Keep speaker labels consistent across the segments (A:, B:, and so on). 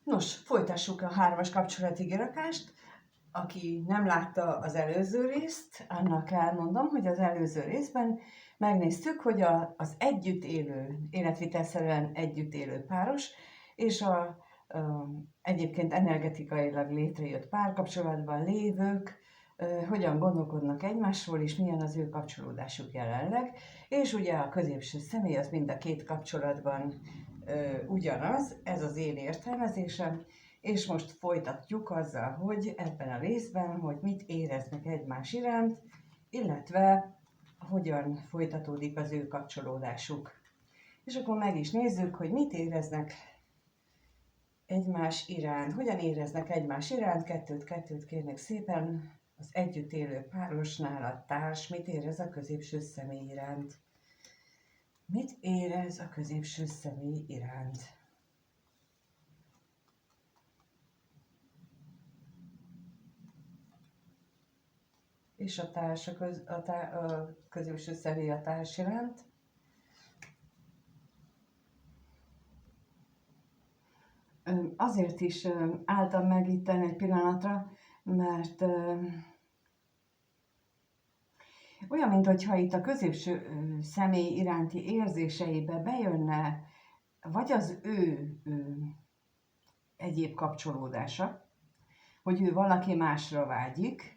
A: Nos, folytassuk a hármas kapcsolati kirakást. Aki nem látta az előző részt, annak elmondom, hogy az előző részben megnéztük, hogy az együtt élő, életvitelszerűen együtt élő páros, és egyébként energetikailag létrejött párkapcsolatban lévők hogyan gondolkodnak egymásról, és milyen az ő kapcsolódásuk jelenleg. És ugye a középső személy az mind a két kapcsolatban ugyanaz, ez az én értelmezésem, és most folytatjuk azzal, hogy ebben a részben, hogy mit éreznek egymás iránt, illetve hogyan folytatódik az ő kapcsolódásuk. És akkor meg is nézzük, hogy mit éreznek egymás iránt. Hogyan éreznek egymás iránt? Kettőt kérnek szépen. Az együtt élő párosnál a társ mit érez a középső személy iránt? Mit érez a középső személy iránt? És a társ, a középső személy a társ iránt. Azért is álltam meg itt egy pillanatra, mert olyan, mintha itt a középső személy iránti érzéseibe bejönne vagy az ő egyéb kapcsolódása, hogy ő valaki másra vágyik,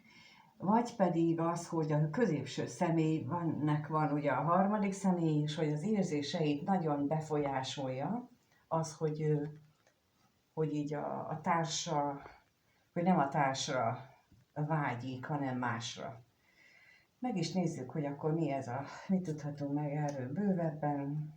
A: vagy pedig az, hogy a középső személynek van ugye a harmadik személy, és hogy az érzéseit nagyon befolyásolja az, hogy így a társa, hogy nem a társra vágyik, hanem másra. Meg is nézzük, hogy akkor mit tudhatunk meg erről bővebben.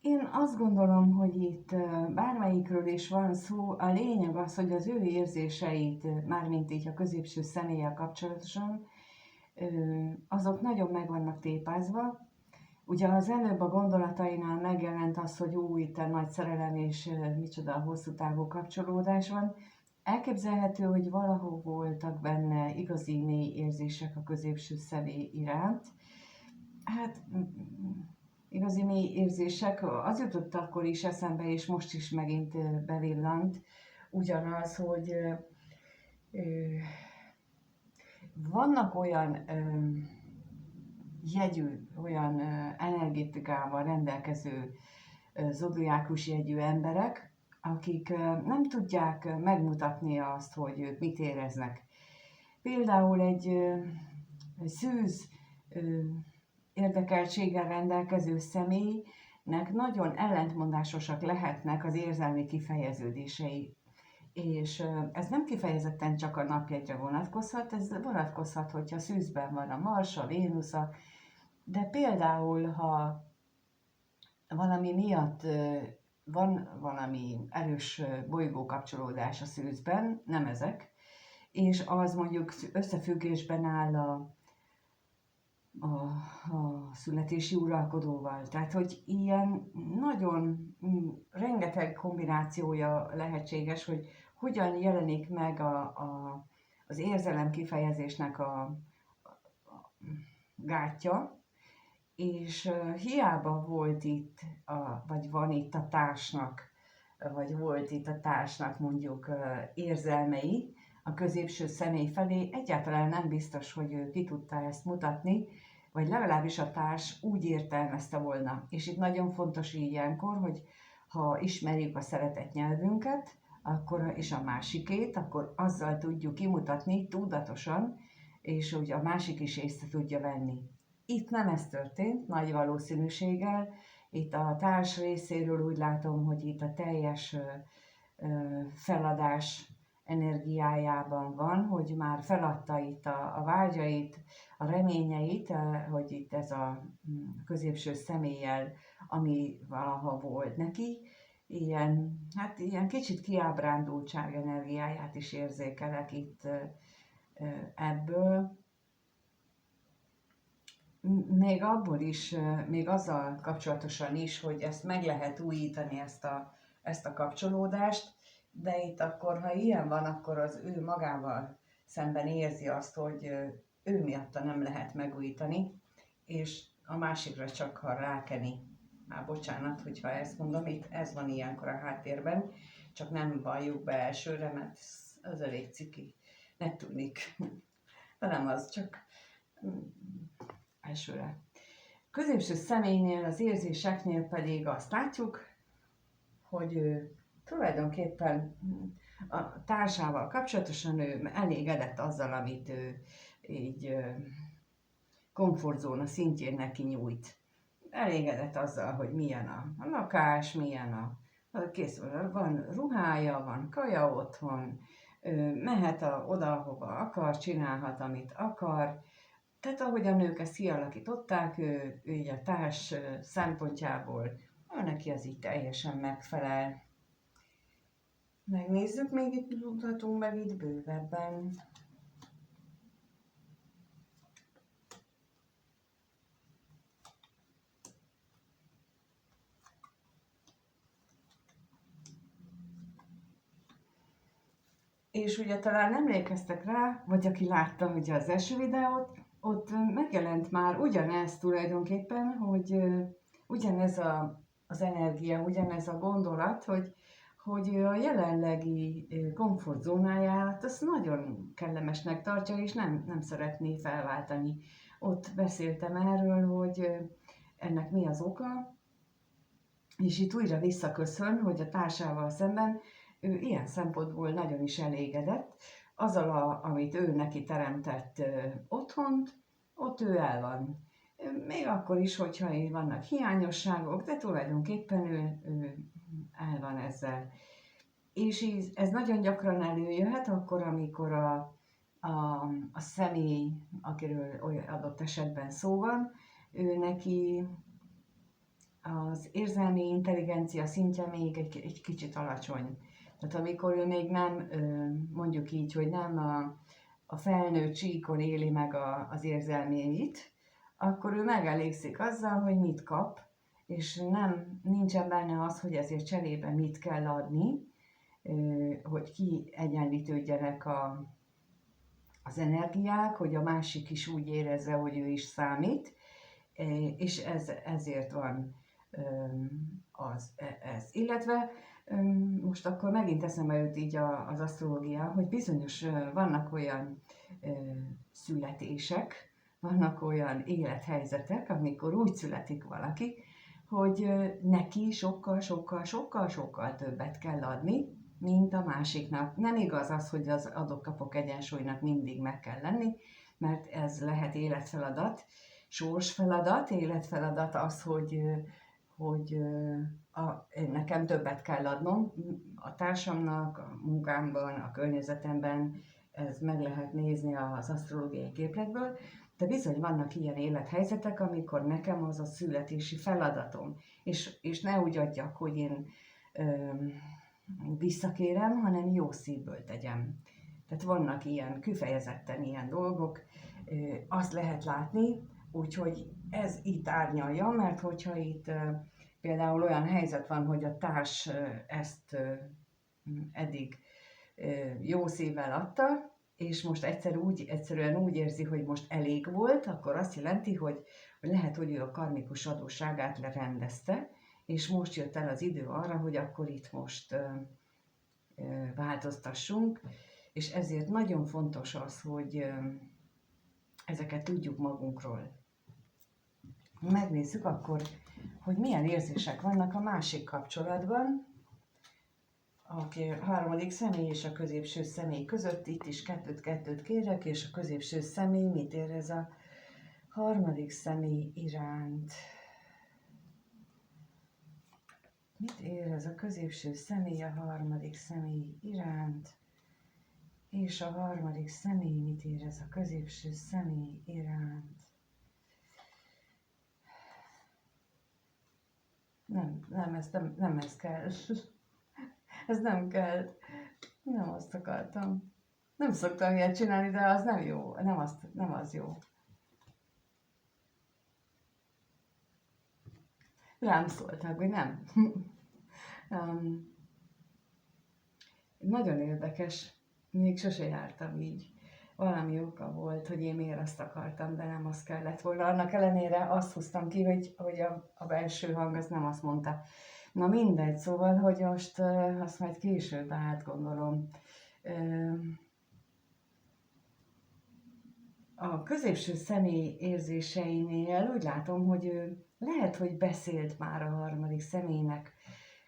A: Én azt gondolom, hogy itt bármelyikről is van szó, a lényeg az, hogy az ő érzéseit, mármint így a középső személlyel kapcsolatosan, azok nagyon meg vannak tépázva. Ugye az előbb a gondolatainál megjelent az, hogy itt a nagy szerelem és micsoda a hosszú távú kapcsolódás van. Elképzelhető, hogy valahol voltak benne igazi mély érzések a középső személy iránt. Hát igazi mély érzések, az jutott akkor is eszembe, és most is megint bevillant ugyanaz, hogy vannak olyan jegyű, olyan energetikával rendelkező zodiákus jegyű emberek, akik nem tudják megmutatni azt, hogy ők mit éreznek. Például egy szűz érdekeltséggel rendelkező személynek nagyon ellentmondásosak lehetnek az érzelmi kifejeződései. És ez nem kifejezetten csak a napjegyre vonatkozhat, ez vonatkozhat, hogyha szűzben van a Mars, a Vénusza, de például, ha valami miatt van valami erős bolygókapcsolódás a szűzben, nem ezek, és az mondjuk összefüggésben áll a születési uralkodóval. Tehát, hogy ilyen nagyon rengeteg kombinációja lehetséges, hogy hogyan jelenik meg az érzelem kifejezésnek a gátja, és hiába volt itt, vagy van itt a társnak, vagy volt itt a társnak mondjuk érzelmei a középső személy felé, egyáltalán nem biztos, hogy ő ki tudta ezt mutatni, vagy legalábbis a társ úgy értelmezte volna. És itt nagyon fontos ilyenkor, hogy ha ismerjük a szeretet nyelvünket, akkor, és a másikét, akkor azzal tudjuk kimutatni tudatosan, és hogy a másik is észre tudja venni. Itt nem ez történt, nagy valószínűséggel. Itt a társ részéről úgy látom, hogy itt a teljes feladás energiájában van, hogy már feladta itt a vágyait, a reményeit, hogy itt ez a középső személlyel, ami valaha volt neki, ilyen kicsit kiábrándultság energiáját is érzékelek itt ebből. még abból is, még azzal kapcsolatosan is, hogy ezt meg lehet újítani, ezt a kapcsolódást, de itt akkor, ha ilyen van, akkor az ő magával szemben érzi azt, hogy ő miatta nem lehet megújítani, és a másikra csak ha rákeni. Már bocsánat, hogyha ezt mondom, itt ez van ilyenkor a háttérben, csak nem valljuk be elsőre, mert az elég ciki, ne tűnik. De nem az, csak elsőre. Középső személynél, az érzéseknél pedig azt látjuk, hogy ő tulajdonképpen a társával kapcsolatosan ő elégedett azzal, amit ő így komfortzóna szintjén neki nyújt. Elégedett azzal, hogy milyen a lakás, milyen van ruhája, van kaja otthon, mehet oda, hova akar, csinálhat, amit akar. Tehát ahogy a nők ezt kialakították, ő így a társ szempontjából, neki az így teljesen megfelel. Megnézzük, még itt mutatunk meg itt bővebben. És ugye talán emlékeztek rá, vagy aki látta ugye az első videót, ott megjelent már ugyanez tulajdonképpen, hogy ugyanez az energia, ugyanez a gondolat, hogy ő a jelenlegi komfortzónáját azt nagyon kellemesnek tartja, és nem szeretné felváltani. Ott beszéltem erről, hogy ennek mi az oka, és itt újra visszaköszön, hogy a társával szemben ő ilyen szempontból nagyon is elégedett, azzal, amit ő neki teremtett otthont, ott ő el van. Még akkor is, hogyha vannak hiányosságok, de tulajdonképpen ő el van ezzel. És ez nagyon gyakran előjöhet akkor, amikor a személy, akiről adott esetben szó van, ő neki az érzelmi intelligencia szintje még egy kicsit alacsony. Tehát amikor ő még nem, mondjuk így, hogy nem a felnőtt csíkon éli meg az érzelméit, akkor ő megelégszik azzal, hogy mit kap, és nincsen benne az, hogy ezért cserébe mit kell adni, hogy kiegyenlítődjenek az energiák, hogy a másik is úgy érezze, hogy ő is számít, és ezért van ez. Illetve most akkor megint eszembe jut így az asztrológia, hogy bizonyos vannak olyan születések, vannak olyan élethelyzetek, amikor úgy születik valaki, hogy neki sokkal többet kell adni, mint a másiknak. Nem igaz az, hogy az adok-kapok egyensúlynak mindig meg kell lenni, mert ez lehet életfeladat, sorsfeladat, életfeladat az, hogy nekem többet kell adnom a társamnak, a munkámban, a környezetemben, ez meg lehet nézni az asztrológiai képletből, de bizony vannak ilyen élethelyzetek, amikor nekem az a születési feladatom, és ne úgy adjak, hogy én visszakérem, hanem jó szívből tegyem. Tehát vannak kifejezetten ilyen dolgok, azt lehet látni, úgyhogy ez itt árnyalja, mert hogyha itt például olyan helyzet van, hogy a társ ezt eddig jó szívvel adta, és most egyszerűen úgy érzi, hogy most elég volt, akkor azt jelenti, hogy lehet, hogy ő a karmikus adósságát lerendezte, és most jött el az idő arra, hogy akkor itt most változtassunk, és ezért nagyon fontos az, hogy ezeket tudjuk magunkról. Megnézzük akkor, hogy milyen érzések vannak a másik kapcsolatban, a harmadik személy és a középső személy között. Itt is kettőt kérek, és a középső személy mit érez a harmadik személy iránt. Mit érez a középső személy a harmadik személy iránt, és a harmadik személy mit érez a középső személy iránt. Nem ez kell. Ez nem kell. Nem azt akartam. Nem szoktam ilyet csinálni, de az nem jó. Nem az jó. Rám szóltak, hogy nem. um, Nagyon érdekes, még sose jártam így. Valami oka volt, hogy én miért azt akartam, de nem azt kellett volna. Annak ellenére azt húztam ki, hogy a belső hang az nem azt mondta. Na mindegy, szóval, hogy most azt majd később átgondolom. A középső személy érzéseinél úgy látom, hogy ő lehet, hogy beszélt már a harmadik személynek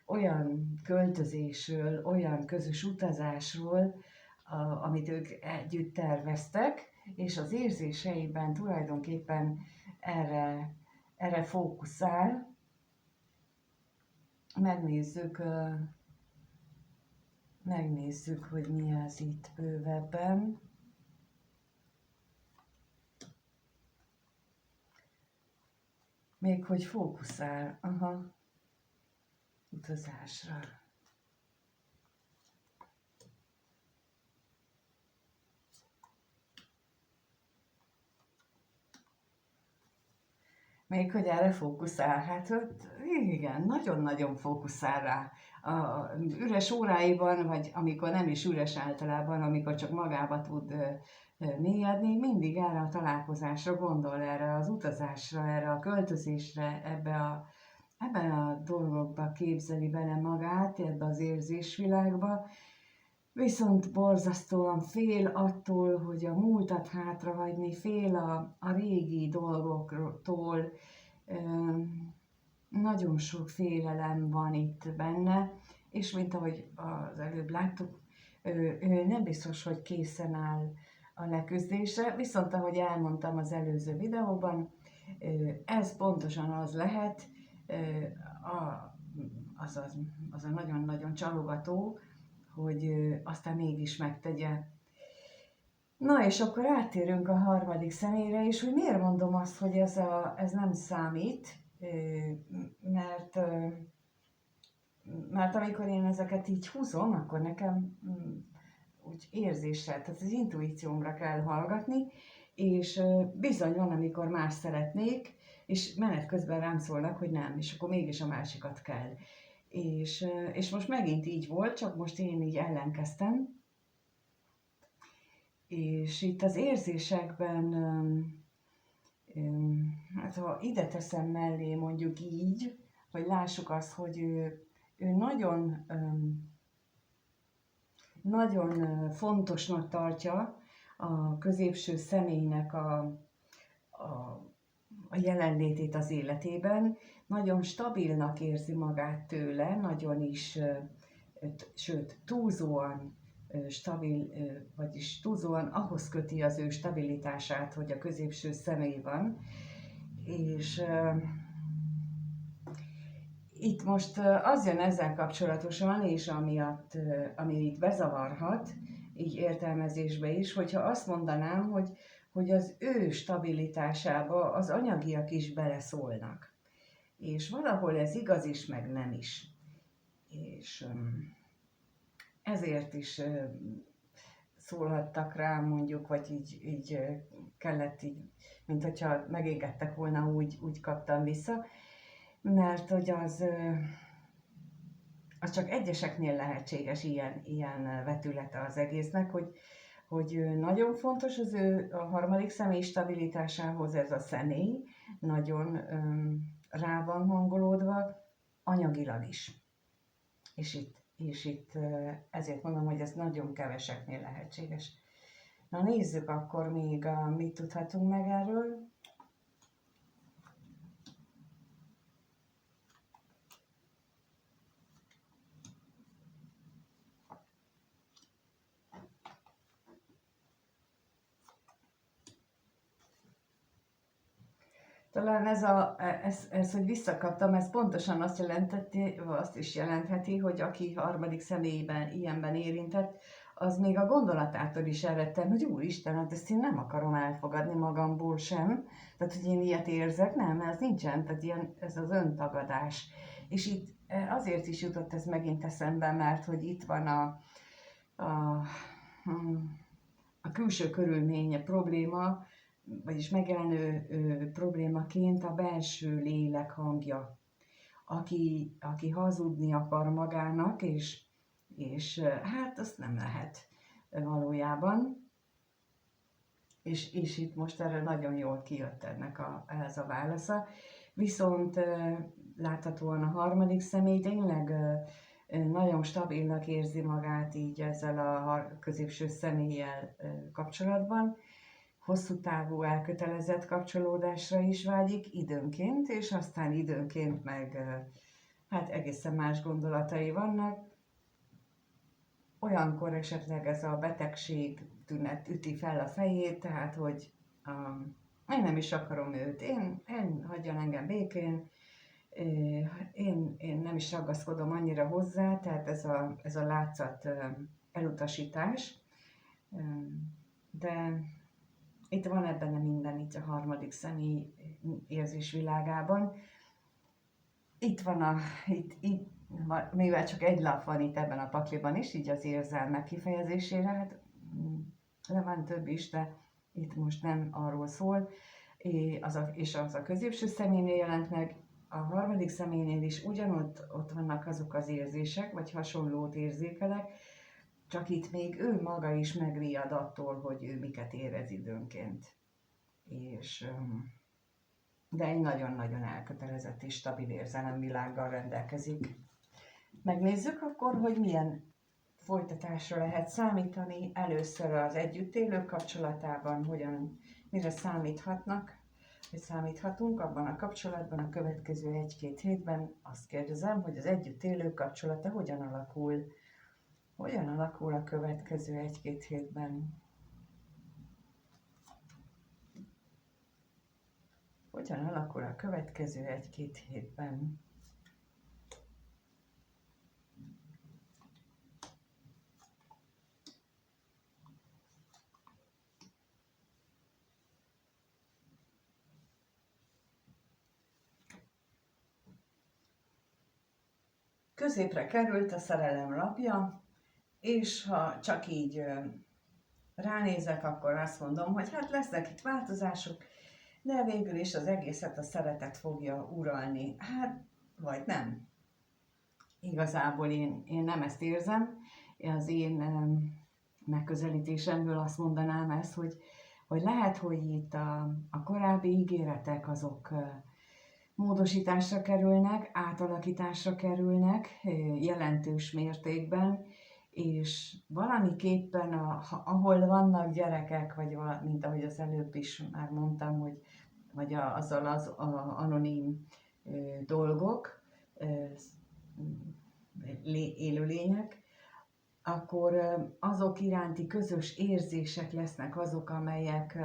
A: olyan költözésről, olyan közös utazásról, amit ők együtt terveztek, és az érzéseiben tulajdonképpen erre fókuszál. Megnézzük, hogy mi az itt bővebben. Még hogy fókuszál, utazásra. Még hogy erre fókuszál, hát ott igen, nagyon-nagyon fókuszál rá. A üres óráiban, vagy amikor nem is üres általában, amikor csak magába tud mélyedni, mindig erre a találkozásra gondol, erre az utazásra, erre a költözésre, ebben a dolgokba képzeli bele magát, ebbe az érzésvilágba, viszont borzasztóan fél attól, hogy a múltat hátrahagyni, fél a régi dolgoktól, nagyon sok félelem van itt benne, és mint ahogy az előbb láttuk, ő nem biztos, hogy készen áll a leküzdésre, viszont ahogy elmondtam az előző videóban, ez pontosan az lehet, az a nagyon-nagyon csalogató, hogy aztán mégis megtegye. Na és akkor áttérünk a harmadik személyre, és hogy miért mondom azt, hogy ez nem számít, mert amikor én ezeket így húzom, akkor nekem úgy érzéssel, tehát az intuíciómra kell hallgatni, és bizony van, amikor más szeretnék, és menet közben rám szólnak, hogy nem, és akkor mégis a másikat kell. És most megint így volt, csak most én így ellenkeztem, és itt az érzésekben, hát ha ide teszem mellé mondjuk így, hogy lássuk azt, hogy ő nagyon fontosnak tartja a középső személynek a jelenlétét az életében, nagyon stabilnak érzi magát tőle, nagyon is, sőt túlzóan stabil, vagyis túlzóan ahhoz köti az ő stabilitását, hogy a középső személy van, és itt most az jön ezzel kapcsolatosan, és ami itt bezavarhat, így értelmezésbe is, hogyha azt mondanám, hogy az ő stabilitásába az anyagiak is beleszólnak. És valahol ez igaz is, meg nem is. És ezért is szólhattak rám mondjuk, vagy így kellett így, mint hogyha megégettek volna, úgy kaptam vissza, mert hogy az csak egyeseknél lehetséges ilyen vetülete az egésznek, hogy nagyon fontos az ő a harmadik személy stabilitásához ez a személy, nagyon rá van hangolódva, anyagilag is. És itt ezért mondom, hogy ez nagyon keveseknél lehetséges. Na nézzük akkor még, mit tudhatunk meg erről. Talán ez, hogy visszakaptam, ez pontosan azt is jelentheti, hogy aki harmadik személyben ilyenben érintett, az még a gondolatától is elrettem, hogy úristen, hát ezt én nem akarom elfogadni magamból sem. Tehát, hogy én ilyet érzek, nem, ez nincsen, tehát ez az öntagadás. És itt azért is jutott ez megint eszembe, mert hogy itt van a külső körülménye probléma, vagyis megjelenő problémaként a belső lélek hangja. aki hazudni akar magának, és hát azt nem lehet valójában. És itt most erre nagyon jól kijött ez a válasza. Viszont láthatóan a harmadik személy tényleg nagyon stabilnak érzi magát így ezzel a középső személlyel kapcsolatban. Hosszú távú elkötelezett kapcsolódásra is vágyik időnként, és aztán időnként meg hát egészen más gondolatai vannak. Olyankor esetleg ez a betegség tünet üti fel a fejét, tehát hogy én nem is akarom őt, én hagyjon engem békén, én nem is ragaszkodom annyira hozzá, tehát ez a látszat elutasítás, de itt van ebben minden, itt a harmadik személy érzésvilágában. Itt van mivel csak egy lap van itt ebben a pakliban is, így az érzelmek kifejezésére, hát de van több is, de itt most nem arról szól, és az a középső személynél jelent meg, a harmadik személynél is ott vannak azok az érzések, vagy hasonlót érzékelek, csak itt még ő maga is megriad attól, hogy ő miket érez időnként. De egy nagyon-nagyon elkötelezett és stabil érzelemvilággal rendelkezik. Megnézzük akkor, hogy milyen folytatásra lehet számítani először az együtt élők kapcsolatában, mire számíthatnak, hogy számíthatunk abban a kapcsolatban a következő 1-2 hétben. Azt kérdezem, hogy az együtt élők kapcsolata hogyan alakul? Hogyan alakul a következő 1-2 hétben? Hogyan alakul a következő 1-2 hétben? Középre került a szerelem lapja, és ha csak így ránézek, akkor azt mondom, hogy hát lesznek itt változások, de végül is az egészet a szeretet fogja uralni. Hát, vagy nem. Igazából én nem ezt érzem. Az én megközelítésemből azt mondanám ezt, hogy lehet, hogy itt a korábbi ígéretek azok módosításra kerülnek, átalakításra kerülnek jelentős mértékben, és valamiképpen, ahol vannak gyerekek, vagy mint ahogy az előbb is már mondtam, vagy azzal az anonim dolgok, élőlények, akkor azok iránti közös érzések lesznek azok, amelyek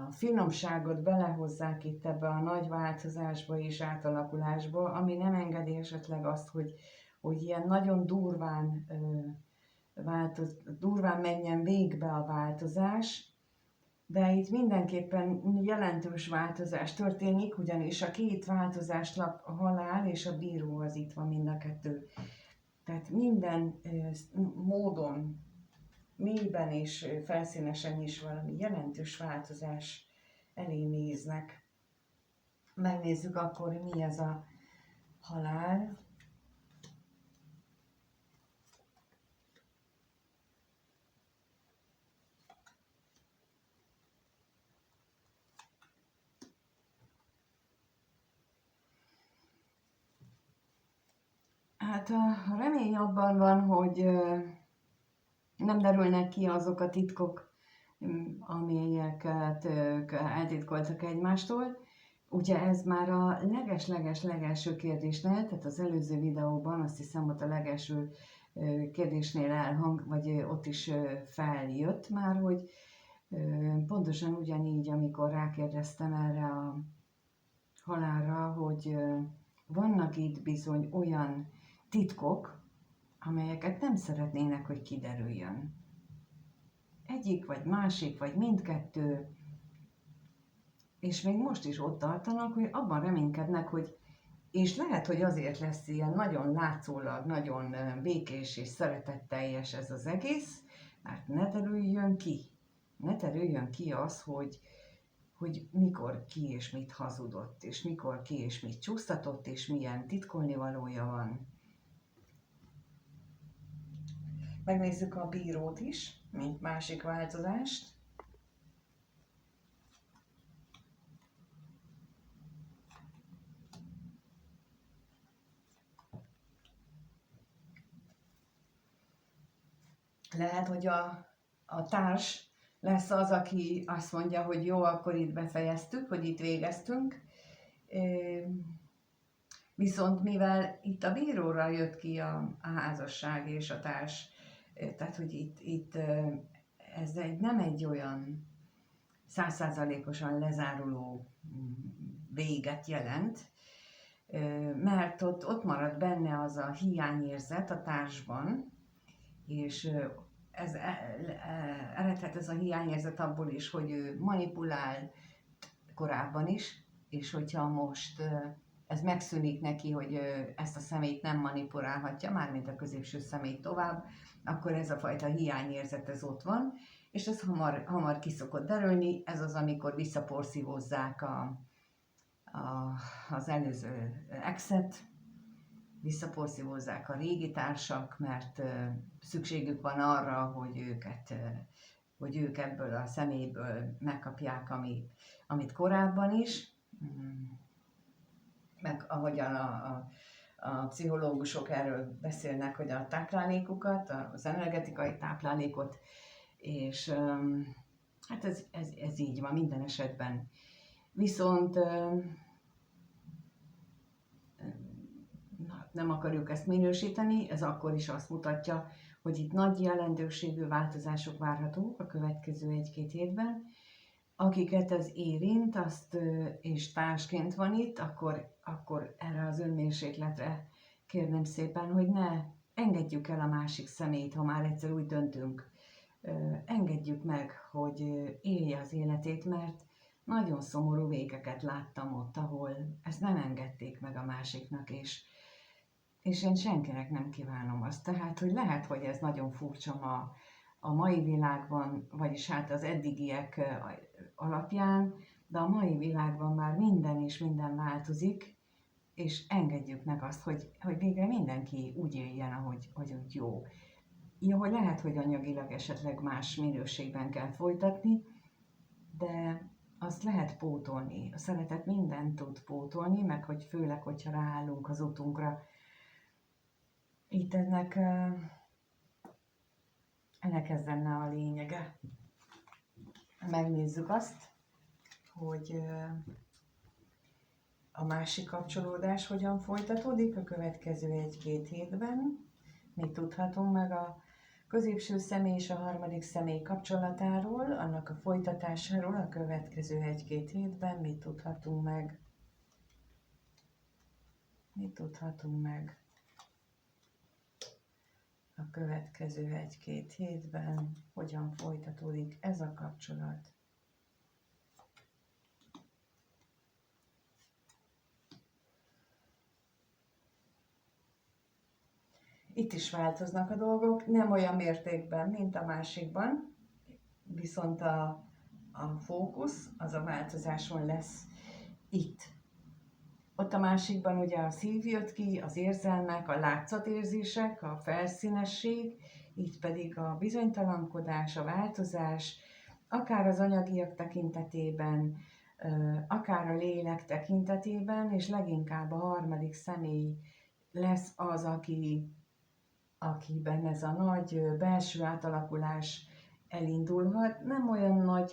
A: a finomságot belehozzák itt ebbe a nagy változásba és átalakulásba, ami nem engedi esetleg azt, hogy ilyen nagyon durván menjen végbe a változás, de itt mindenképpen jelentős változás történik, ugyanis a két változáslap, a halál és a bíró, az itt van mind a kettő. Tehát minden módon, mélyben és felszínesen is valami jelentős változás elé néznek. Megnézzük akkor, hogy mi ez a halál. Hát a remény abban van, hogy nem derülnek ki azok a titkok, amelyeket ők eltitkoltak egymástól. Ugye ez már a legelső kérdésnél, tehát az előző videóban, azt hiszem ott a legelső kérdésnél vagy ott is feljött már, hogy pontosan ugyanígy, amikor rákérdeztem erre a halálra, hogy vannak itt bizony olyan titkok, amelyeket nem szeretnének, hogy kiderüljön. Egyik, vagy másik, vagy mindkettő, és még most is ott tartanak, hogy abban reménykednek, hogy és lehet, hogy azért lesz ilyen nagyon látszólag, nagyon békés és szeretetteljes ez az egész, mert ne terüljön ki az, hogy mikor ki és mit hazudott, és mikor ki és mit csúsztatott, és milyen titkolnivalója van. Megnézzük a bírót is, mint másik változást. Lehet, hogy a társ lesz az, aki azt mondja, hogy jó, akkor itt befejeztük, hogy itt végeztünk. Viszont mivel itt a bíróra jött ki a házasság és a társ, tehát hogy itt ez nem egy olyan 100%-osan lezáruló véget jelent, mert ott marad benne az a hiányérzet a társban, és ez eredhet ez a hiányérzet abból is, hogy ő manipulál korábban is, és hogyha most ez megszűnik neki, hogy ezt a személyt nem manipulálhatja, mármint a középső személy tovább, akkor ez a fajta hiányérzet ez ott van, és ez hamar ki szokott derülni, ez az, amikor visszaporszívózzák az előző exet, visszaporszívózzák a régi társak, mert szükségük van arra, hogy ők ebből a személyből megkapják, amit korábban is. Meg ahogyan a pszichológusok erről beszélnek, hogy a táplálékukat, az energetikai táplálékot, és hát ez így van minden esetben. Viszont nem akarjuk ezt minősíteni, ez akkor is azt mutatja, hogy itt nagy jelentőségű változások várhatók a következő 1-2 hétben. Akiket ez érint, azt, és társként van itt, akkor erre az önmérsékletre kérném szépen, hogy ne engedjük el a másik szemét, ha már egyszer úgy döntünk. Engedjük meg, hogy élje az életét, mert nagyon szomorú végeket láttam ott, ahol ezt nem engedték meg a másiknak, és én senkinek nem kívánom azt. Tehát, hogy lehet, hogy ez nagyon furcsa a mai világban, vagyis hát az eddigiek alapján, de a mai világban már minden változik, és engedjük meg azt, hogy végre mindenki úgy éljen, ahogy úgy jó. Jó, hogy lehet, hogy anyagilag esetleg más minőségben kell folytatni, de azt lehet pótolni. A szeretet mindent tud pótolni, meg hogy főleg, hogyha ráállunk az utunkra. Itt ennek ez lenne a lényege. Megnézzük azt, hogy a másik kapcsolódás hogyan folytatódik a következő 1-2 hétben. Mit tudhatunk meg a középső személy és a harmadik személy kapcsolatáról, annak a folytatásáról a következő 1-2 hétben. Mit tudhatunk meg? Mit tudhatunk meg a következő 1-2 hétben? Hogyan folytatódik ez a kapcsolat? Itt is változnak a dolgok, nem olyan mértékben, mint a másikban, viszont a fókusz, az a változáson lesz itt. Ott a másikban ugye a szív jött ki, az érzelmek, a látszatérzések, a felszínesség, itt pedig a bizonytalankodás, a változás, akár az anyagiak tekintetében, akár a lélek tekintetében, és leginkább a harmadik személy lesz az, akiben ez a nagy belső átalakulás elindulhat. Nem olyan nagy,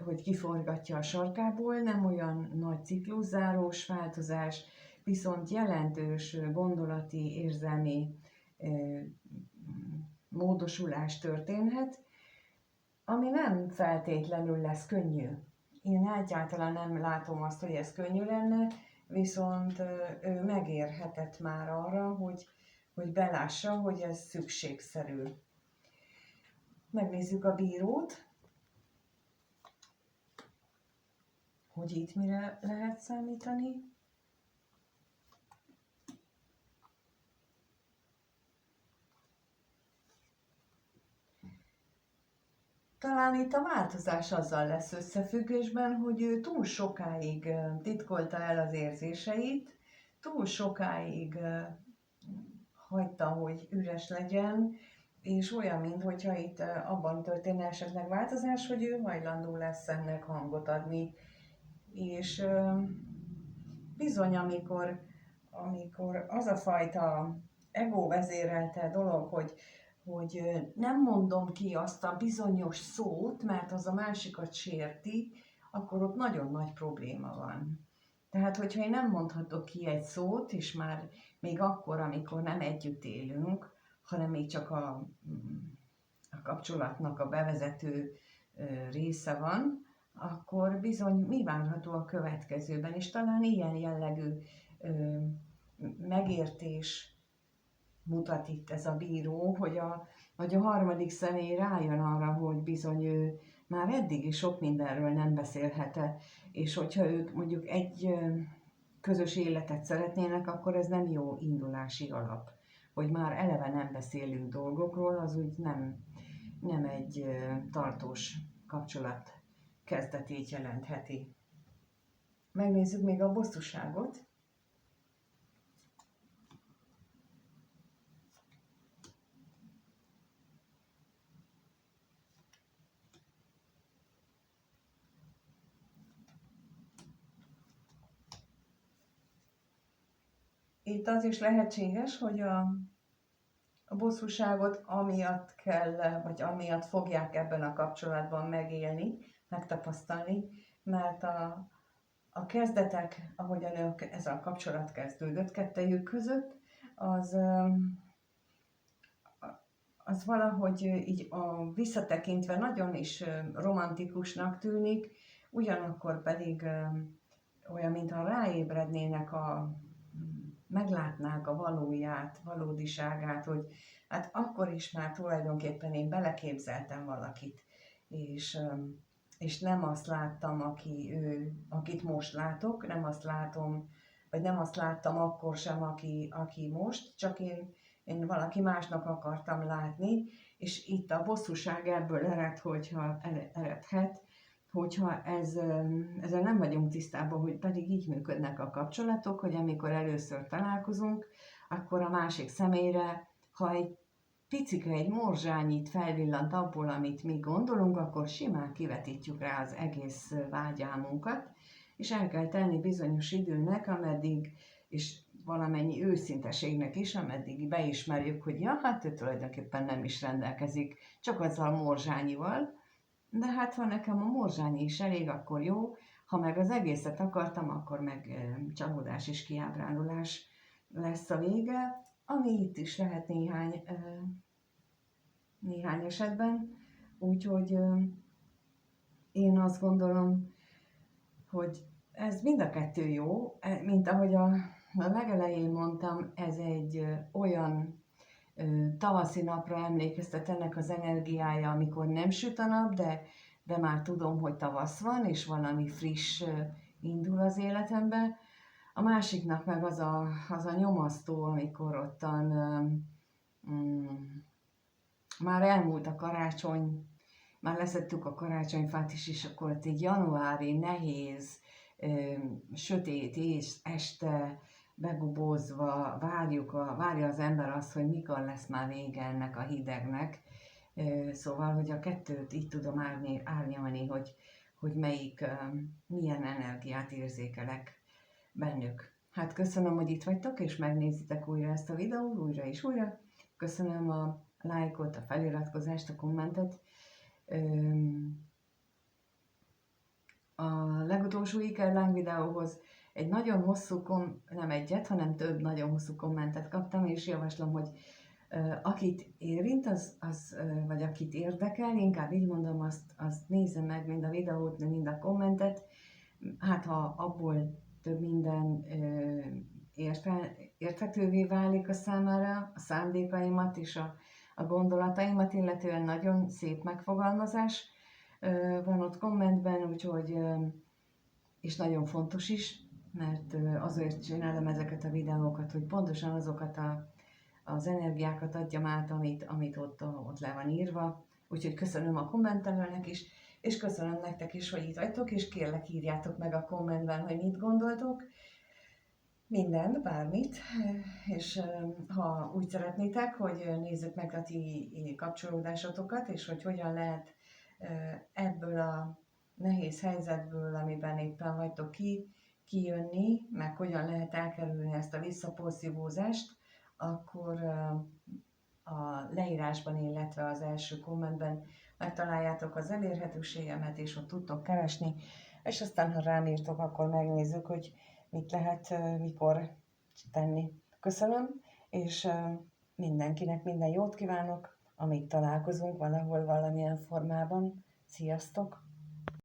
A: hogy kiforgatja a sarkából, nem olyan nagy cikluszárós változás, viszont jelentős gondolati, érzelmi módosulás történhet, ami nem feltétlenül lesz könnyű. Én egyáltalán nem látom azt, hogy ez könnyű lenne, viszont ő megérhetett már arra, hogy belássa, hogy ez szükségszerű. Megnézzük a bírót, hogy itt mire lehet számítani. Talán itt a változás azzal lesz összefüggésben, hogy ő túl sokáig titkolta el az érzéseit, túl sokáig hagyta, hogy üres legyen, és olyan, mintha itt abban történne esetleg változás, hogy ő hajlandó lesz ennek hangot adni. És bizony, amikor az a fajta ego vezérelte dolog, hogy nem mondom ki azt a bizonyos szót, mert az a másikat sérti, akkor ott nagyon nagy probléma van. Tehát, hogyha én nem mondhatok ki egy szót, és már még akkor, amikor nem együtt élünk, hanem még csak a kapcsolatnak a bevezető része van, akkor bizony mi várható a következőben, és talán ilyen jellegű megértés mutat itt ez a bíró, hogy a harmadik személy rájön arra, hogy bizony ő már eddig is sok mindenről nem beszélhet-e, és hogyha ők mondjuk egy közös életet szeretnének, akkor ez nem jó indulási alap. Hogy már eleve nem beszélünk dolgokról, az úgy nem egy tartós kapcsolat kezdetét jelentheti. Megnézzük még a bosszúságot. Itt az is lehetséges, hogy a bosszúságot amiatt kell, vagy amiatt fogják ebben a kapcsolatban megélni, megtapasztalni, mert a kezdetek, ahogyan ez a kapcsolat kezdődött kettejük között, az valahogy így visszatekintve nagyon is romantikusnak tűnik, ugyanakkor pedig olyan, mintha ráébrednének meglátnák a valóját, valódiságát, hogy hát akkor is már tulajdonképpen én beleképzeltem valakit, és nem azt láttam, akit most látok, nem azt látom, vagy nem azt láttam akkor sem, aki most, csak én valaki másnak akartam látni, és itt a bosszúság ebből eredhet, hogyha ezzel nem vagyunk tisztában, hogy pedig így működnek a kapcsolatok, hogy amikor először találkozunk, akkor a másik személyre, ha egy picike, egy morzsányit felvillant abból, amit mi gondolunk, akkor simán kivetítjük rá az egész vágyálmunkat, és el kell tenni bizonyos időnek, ameddig, és valamennyi őszinteségnek is, ameddig beismerjük, hogy ja, hát ő tulajdonképpen nem is rendelkezik csak azzal a morzsányival, de hát ha nekem a morzsányi is elég, akkor jó, ha meg az egészet akartam, akkor meg csalódás és kiábrándulás lesz a vége, ami itt is lehet néhány esetben. Úgyhogy én azt gondolom, hogy ez mind a kettő jó, mint ahogy a legelején mondtam, ez egy olyan tavaszi napra emlékeztet ennek az energiája, amikor nem süt a nap, de már tudom, hogy tavasz van, és valami friss indul az életembe. A másiknak meg az a nyomasztó, amikor ottan már elmúlt a karácsony, már leszettük a karácsonyfát is, és akkor ott egy januári, nehéz, sötét este, begubózva várja az ember azt, hogy mikor lesz már vége ennek a hidegnek. Szóval, hogy a kettőt így tudom árnyalni, hogy milyen energiát érzékelek bennük. Hát köszönöm, hogy itt vagytok, és megnézitek újra ezt a videót, újra és újra. Köszönöm a lájkot, a feliratkozást, a kommentet. A legutolsó Ikerláng videóhoz egy nagyon hosszú, nem egyet, hanem több nagyon hosszú kommentet kaptam, és javaslom, hogy akit érint, vagy akit érdekel, inkább így mondom, azt nézze meg mind a videót, mind a kommentet, hát ha abból több minden érthetővé válik a számára, a szándékaimat és a gondolataimat, illetően nagyon szép megfogalmazás van ott kommentben, úgyhogy, és nagyon fontos is, mert azért csinálom ezeket a videókat, hogy pontosan azokat az energiákat adjam át, amit ott le van írva, Úgyhogy köszönöm a kommentelőnek is, és köszönöm nektek is, hogy itt vagytok, és kérlek írjátok meg a kommentben, hogy mit gondoltok. Mindent, bármit, és ha úgy szeretnétek, hogy nézzük meg a ti kapcsolódásotokat, és hogy hogyan lehet ebből a nehéz helyzetből, amiben éppen vagytok kijönni, meg hogyan lehet elkerülni ezt a visszaporszívózást, akkor a leírásban, illetve az első kommentben megtaláljátok az elérhetőségemet, és ott tudtok keresni, és aztán, ha rám írtok, akkor megnézzük, hogy mit lehet, mikor tenni. Köszönöm, és mindenkinek minden jót kívánok, amíg találkozunk valahol, valamilyen formában. Sziasztok!